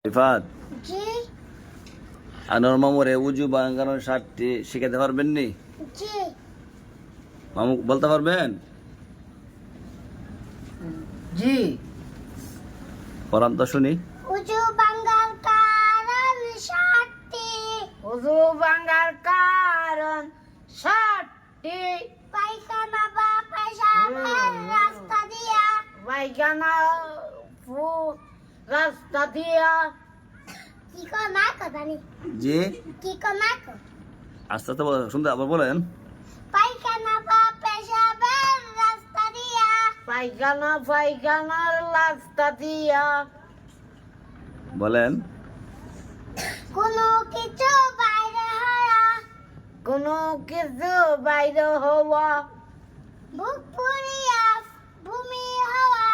রিফাত, জি আনোয়ার মামুরে উজু বাঙ্গানোর 60টি শিখাতে পারবেন নি? জি মামু বলতে পারবেন? জি পড়ান তো শুনি। উজু বাঙ্গাল কারণ 60টি উজু ভাঙার কারণ 60টি পায়খানা বা পেশাবের রাস্তা দিয়া পায়খানা রাস্তা দিয়া কি কো না কো জানি জি কি কো না কো আস্তে আস্তে শুনতে আবার বলেন। পায়খানা বা পেশাবের রাস্তা দিয়া পায়খানার রাস্তা দিয়া বলেন। কোনো কিছু বাইরে হওয়া কোনো কিছু বাইরে হওয়া বুক পুরিয়া ভূমি হওয়া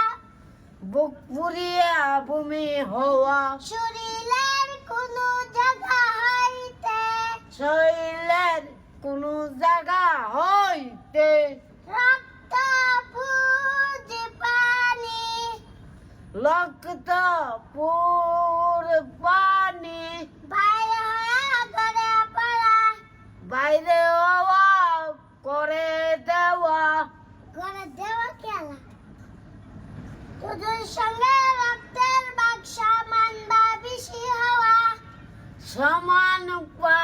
বুক পুরিয়া ভূমি হওয়া শরীরের কোনো জায়গা হইতে শরীরের কোনো জায়গা হইতে রক্ত পুজ পানি রক্ত পুর পানি বাইরে হওয়া ঘরে পড়া বাইরে হওয়া করে দেওয়া ঘরে দেওয়া খেলা তোদের সঙ্গে রক্তের বাক্স মান বা বেশি হওয়া সমান বা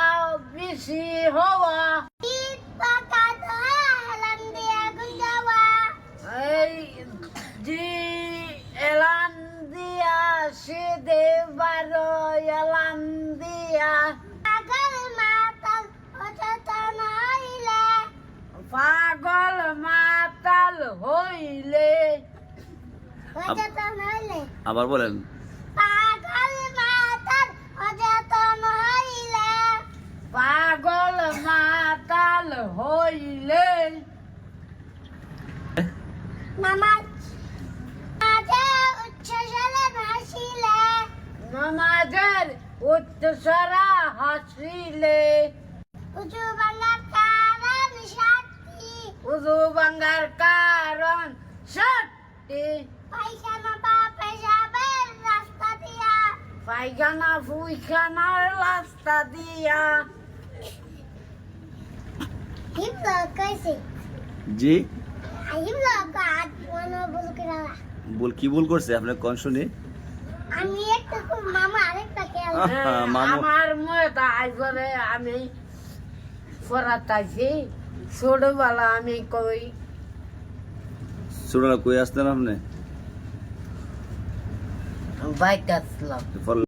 বেশি হওয়া ঈদ পাকা ধোয়া হেলান দিয়ে গুঞ্জাওয়া এই জি এলান দিয়া সে দেবারো এলান দিয়া পাগল মাতাল অচেতন হইলে পাগল মাতাল হইলে অচেতন হইলে আবার বলেন। পাগল মাতাল অচেতন হইলে পাগল মাতাল হইলে নামাজ মাঝে উচ্ছ্বাসে ভাসিলে নামাজের উচ্চস্বরা হাসিলে উঁচু বাংলার কারণ 60টি উজু ভাঙার কারণ 60টি পায়খানা বা পেশাবের রাস্তা দিয়া পায়খানা ফুইখানার রাস্তা দিয়া হিম লোক কইছে জি হিম লোক আজ মনে বল করা কি ভুল করছে আপনি কোন শুনি? আমি একটা খুব মামা আরেকটা খেয়াল মামু। আমার মতো আইসরে আমি পড়াতাইছি ছোটবেলা আমি কই ছোটরা কই আসতেন আপনি? বাইক আসলাম।